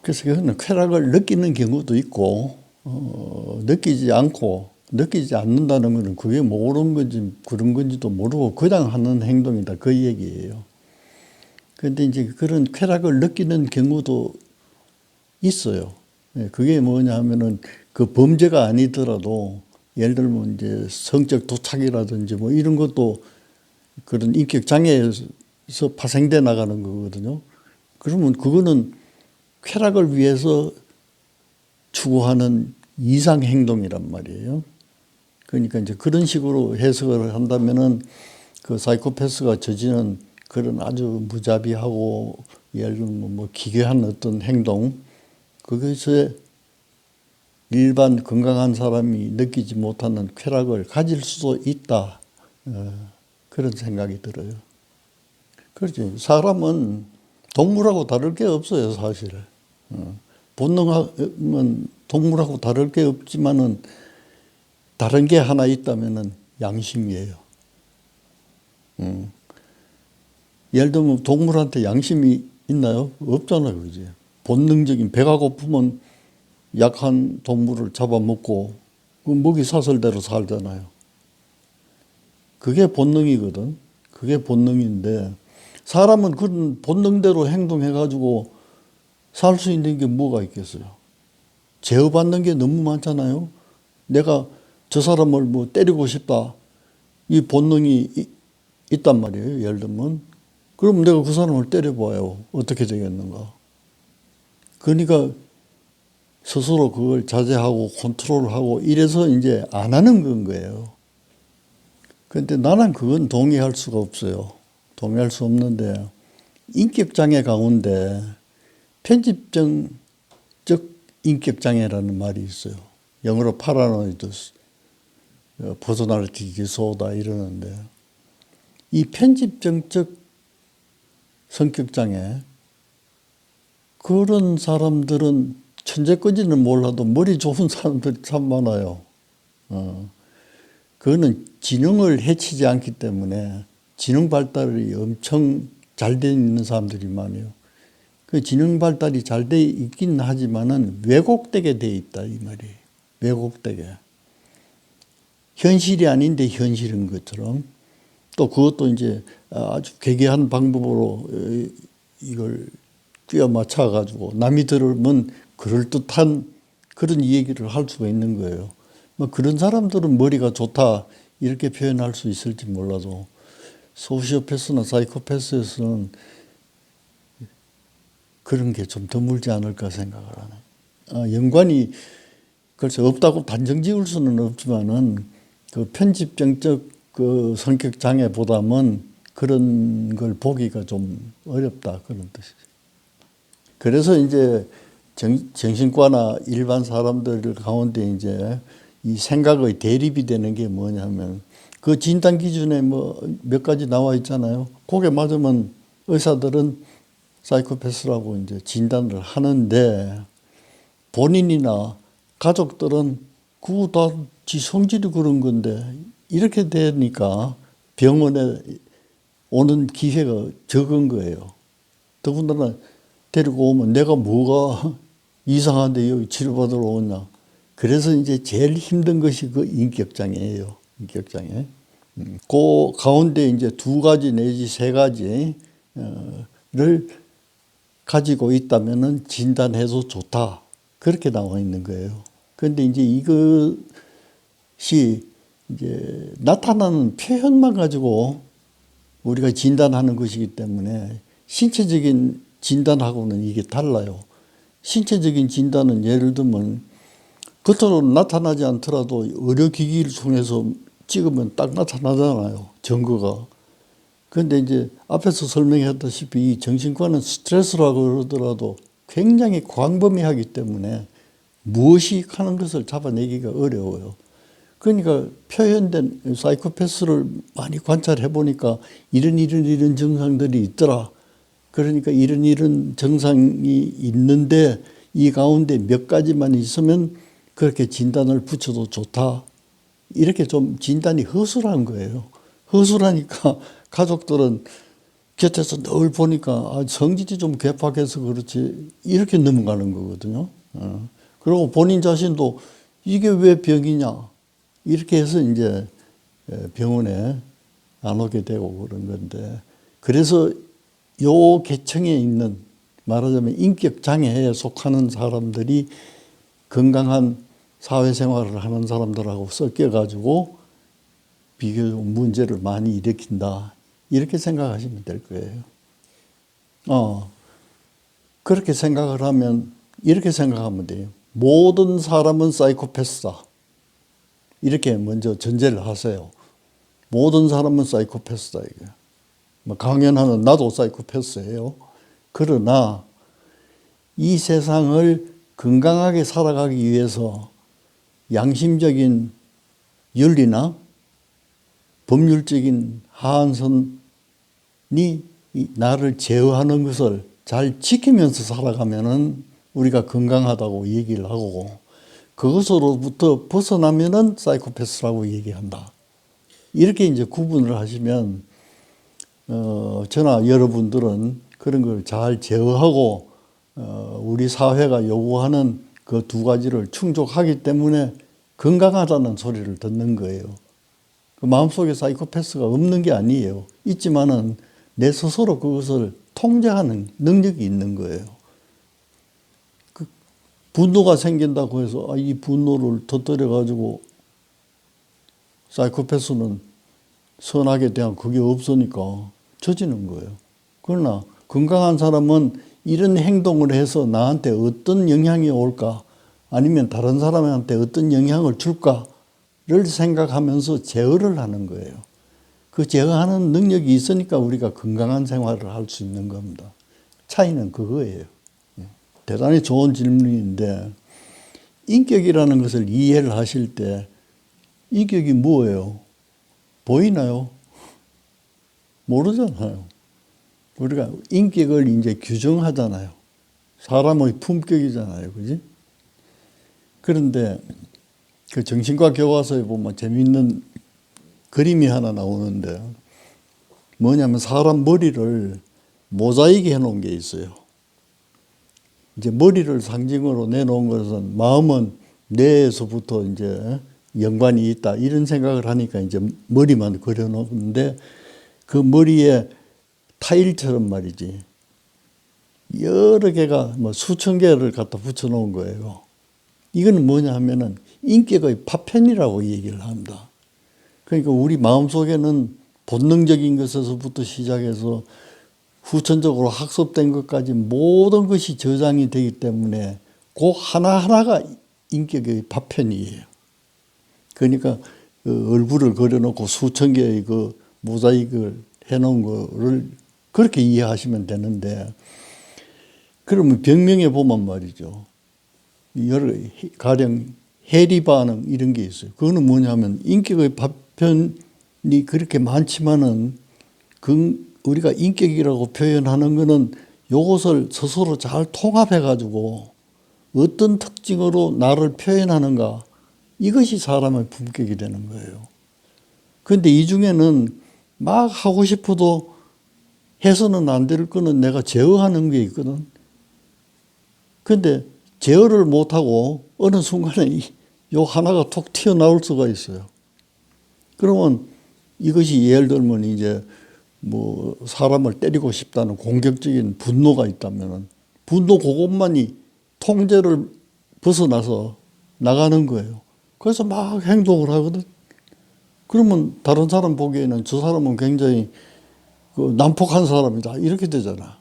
그래서 그거는 쾌락을 느끼는 경우도 있고, 느끼지 않는다는 것은 그게 모르는 건지 그런 건지도 모르고 그냥 하는 행동이다. 그 얘기예요. 그런데 이제 그런 쾌락을 느끼는 경우도 있어요. 그게 뭐냐 하면은 그 범죄가 아니더라도 예를 들면 이제 성적 도착이라든지 뭐 이런 것도 그런 인격 장애에서 파생돼 나가는 거거든요. 그러면 그거는 쾌락을 위해서 추구하는 이상 행동이란 말이에요. 그러니까 이제 그런 식으로 해석을 한다면은 그 사이코패스가 저지른 그런 아주 무자비하고 예를 들면 뭐 기괴한 어떤 행동, 그것에 일반 건강한 사람이 느끼지 못하는 쾌락을 가질 수도 있다. 그런 생각이 들어요. 그렇지. 사람은 동물하고 다를 게 없어요, 사실. 본능은 동물하고 다를 게 없지만은 다른 게 하나 있다면은 양심이에요. 예를 들면 동물한테 양심이 있나요? 없잖아요, 그지? 본능적인 배가 고프면 약한 동물을 잡아먹고 그 먹이 사슬대로 살잖아요. 그게 본능이거든. 그게 본능인데 사람은 그런 본능대로 행동해가지고 살 수 있는 게 뭐가 있겠어요? 제어받는 게 너무 많잖아요. 내가 저 사람을 뭐 때리고 싶다. 이 본능이 있단 말이에요. 예를 들면. 그럼 내가 그 사람을 때려봐요. 어떻게 되겠는가. 그러니까 스스로 그걸 자제하고 컨트롤하고 이래서 이제 안 하는 건 거예요. 그런데 나는 그건 동의할 수가 없어요. 동의할 수 없는데 인격장애 가운데 편집적 인격장애라는 말이 있어요. 영어로 파라노이드, 퍼스널리티 디소다 이러는데 이 편집적 성격장애 그런 사람들은 천재까지는 몰라도 머리 좋은 사람들이 참 많아요. 그거는 지능을 해치지 않기 때문에 지능 발달이 엄청 잘 돼 있는 사람들이 많아요. 그 지능 발달이 잘 돼 있긴 하지만은 왜곡되게 돼 있다 이 말이에요. 왜곡되게. 현실이 아닌데 현실인 것처럼 또 그것도 이제 아주 괴괴한 방법으로 이걸 끼워 맞춰 가지고 남이 들으면 그럴듯한 그런 얘기를 할 수가 있는 거예요. 뭐 그런 사람들은 머리가 좋다 이렇게 표현할 수 있을지 몰라도 소시오패스나 사이코패스에서는 그런 게 좀 드물지 않을까 생각을 하네. 연관이 글쎄 없다고 단정 지을 수는 없지만은 그 편집증적 그 성격 장애보다는 그런 걸 보기가 좀 어렵다 그런 뜻이죠. 그래서 이제 정신과나 일반 사람들 가운데 이제 이 생각의 대립이 되는 게 뭐냐면 그 진단 기준에 뭐 몇 가지 나와 있잖아요. 그게 맞으면 의사들은 사이코패스라고 이제 진단을 하는데 본인이나 가족들은 그거 다 지 성질이 그런 건데 이렇게 되니까 병원에 오는 기회가 적은 거예요. 더군다나 데리고 오면 내가 뭐가 이상한데 여기 치료받으러 오냐. 그래서 이제 제일 힘든 것이 그 인격장애예요. 인격장애. 그 가운데 이제 2가지 내지 3가지를 가지고 있다면은 진단해도 좋다. 그렇게 나와 있는 거예요. 그런데 이제 이것이 이제 나타나는 표현만 가지고 우리가 진단하는 것이기 때문에 신체적인 진단하고는 이게 달라요. 신체적인 진단은 예를 들면 겉으로 나타나지 않더라도 의료기기를 통해서 찍으면 딱 나타나잖아요. 증거가. 그런데 이제 앞에서 설명했다시피 이 정신과는 스트레스라고 그러더라도 굉장히 광범위하기 때문에 무엇이 하는 것을 잡아내기가 어려워요. 그러니까 표현된 사이코패스를 많이 관찰해 보니까 이런 증상들이 있더라. 그러니까 이런 증상이 있는데 이 가운데 몇 가지만 있으면 그렇게 진단을 붙여도 좋다. 이렇게 좀 진단이 허술한 거예요. 허술하니까 가족들은 곁에서 늘 보니까 성질이 좀 괴팍해서 그렇지 이렇게 넘어가는 거거든요. 그리고 본인 자신도 이게 왜 병이냐 이렇게 해서 이제 병원에 안 오게 되고 그런 건데, 그래서 요 계층에 있는 말하자면 인격 장애에 속하는 사람들이 건강한 사회생활을 하는 사람들하고 섞여가지고 비교적 문제를 많이 일으킨다. 이렇게 생각하시면 될 거예요. 그렇게 생각을 하면 이렇게 생각하면 돼요. 모든 사람은 사이코패스다. 이렇게 먼저 전제를 하세요. 모든 사람은 사이코패스다. 이게. 강연하는 나도 사이코패스예요. 그러나 이 세상을 건강하게 살아가기 위해서 양심적인 윤리나 법률적인 하한선이 나를 제어하는 것을 잘 지키면서 살아가면은 우리가 건강하다고 얘기를 하고, 그것으로부터 벗어나면은 사이코패스라고 얘기한다. 이렇게 이제 구분을 하시면 저나 여러분들은 그런 걸 잘 제어하고 우리 사회가 요구하는 그 두 가지를 충족하기 때문에 건강하다는 소리를 듣는 거예요. 그 마음속에 사이코패스가 없는 게 아니에요. 있지만은 내 스스로 그것을 통제하는 능력이 있는 거예요. 그 분노가 생긴다고 해서 이 분노를 터뜨려 가지고 사이코패스는 선악에 대한 그게 없으니까 저지는 거예요. 그러나 건강한 사람은 이런 행동을 해서 나한테 어떤 영향이 올까, 아니면 다른 사람한테 어떤 영향을 줄까를 생각하면서 제어를 하는 거예요. 그 제어하는 능력이 있으니까 우리가 건강한 생활을 할 수 있는 겁니다. 차이는 그거예요. 대단히 좋은 질문인데, 인격이라는 것을 이해를 하실 때 인격이 뭐예요? 보이나요? 모르잖아요. 우리가 인격을 이제 규정하잖아요. 사람의 품격이잖아요. 그지? 그런데 그 정신과 교과서에 보면 재미있는 그림이 하나 나오는데, 뭐냐면 사람 머리를 모자이크 해놓은 게 있어요. 이제 머리를 상징으로 내놓은 것은 마음은 뇌에서부터 이제 연관이 있다. 이런 생각을 하니까 이제 머리만 그려놓는데, 그 머리에 타일처럼 말이지 여러 개가 뭐 수천 개를 갖다 붙여놓은 거예요. 이거는 뭐냐 하면은 인격의 파편이라고 얘기를 합니다. 그러니까 우리 마음속에는 본능적인 것에서부터 시작해서 후천적으로 학습된 것까지 모든 것이 저장이 되기 때문에 그 하나하나가 인격의 파편이에요. 그러니까 그 얼굴을 그려놓고 수천 개의 그 모자이크를 해놓은 거를 그렇게 이해하시면 되는데, 그러면 병명에 보면 말이죠. 여러 가령 해리 반응 이런 게 있어요. 그거는 뭐냐면 인격의 파편이 그렇게 많지만은 우리가 인격이라고 표현하는 거는 요것을 스스로 잘 통합해 가지고 어떤 특징으로 나를 표현하는가, 이것이 사람의 품격이 되는 거예요. 그런데 이 중에는 막 하고 싶어도 해서는 안 될 거는 내가 제어하는 게 있거든. 그런데 제어를 못하고 어느 순간에 요 하나가 톡 튀어나올 수가 있어요. 그러면 이것이 예를 들면 이제 뭐 사람을 때리고 싶다는 공격적인 분노가 있다면은 분노 그것만이 통제를 벗어나서 나가는 거예요. 그래서 막 행동을 하거든. 그러면 다른 사람 보기에는 저 사람은 굉장히 그 난폭한 사람이다 이렇게 되잖아.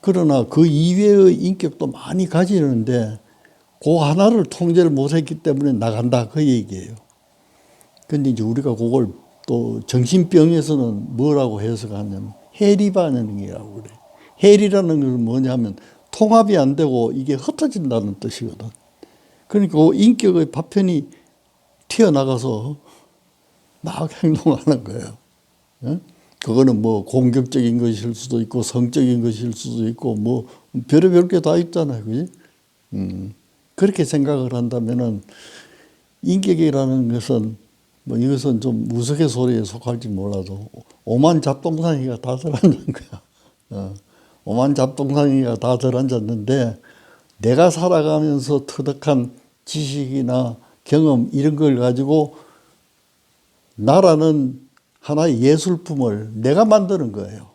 그러나 그 이외의 인격도 많이 가지는데 그 하나를 통제를 못했기 때문에 나간다 그 얘기예요. 근데 이제 우리가 그걸 또 정신병에서는 뭐라고 해석하냐면 해리 반응이라고 그래. 해리라는 것은 뭐냐면 통합이 안 되고 이게 흩어진다는 뜻이거든. 그러니까 그 인격의 파편이 튀어나가서 막 행동하는 거예요. 그거는 뭐 공격적인 것일 수도 있고 성적인 것일 수도 있고 뭐 별의별 게 다 있잖아요. 그지? 그렇게 생각을 한다면은 인격이라는 것은 뭐 이것은 좀 우스갯소리에 속할지 몰라도 오만 잡동사니가 다 들어앉은 거야. 오만 잡동사니가 다 들어앉았는데 내가 살아가면서 터득한 지식이나 경험 이런 걸 가지고 나라는 하나의 예술품을 내가 만드는 거예요.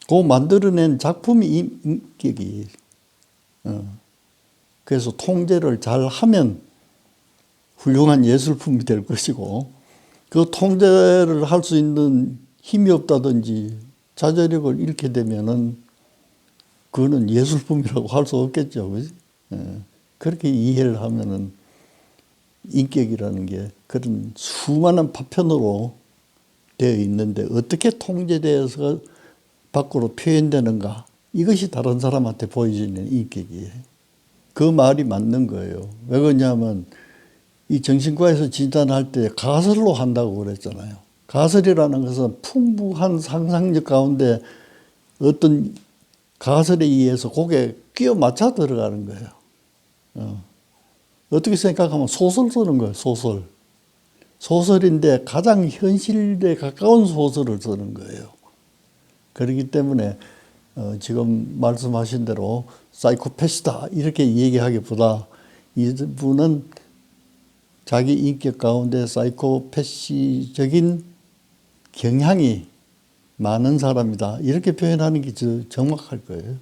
그 만들어낸 작품이 인격이에요. 그래서 통제를 잘 하면 훌륭한 예술품이 될 것이고 그 통제를 할 수 있는 힘이 없다든지 자제력을 잃게 되면은 그거는 예술품이라고 할 수 없겠죠. 그지? 그렇게 이해를 하면은 인격이라는 게 그런 수많은 파편으로 되어 있는데 어떻게 통제되어서 밖으로 표현되는가 이것이 다른 사람한테 보여지는 인격이에요. 그 말이 맞는 거예요. 왜 그러냐면 이 정신과에서 진단할 때 가설로 한다고 그랬잖아요. 가설이라는 것은 풍부한 상상력 가운데 어떤 가설에 의해서 거기에 끼워 맞춰 들어가는 거예요. 어떻게 생각하면 소설 쓰는 거예요. 소설. 소설인데 가장 현실에 가까운 소설을 쓰는 거예요. 그렇기 때문에 지금 말씀하신 대로 사이코패스다 이렇게 얘기하기보다 이분은 자기 인격 가운데 사이코패시적인 경향이 많은 사람이다 이렇게 표현하는 게 정확할 거예요.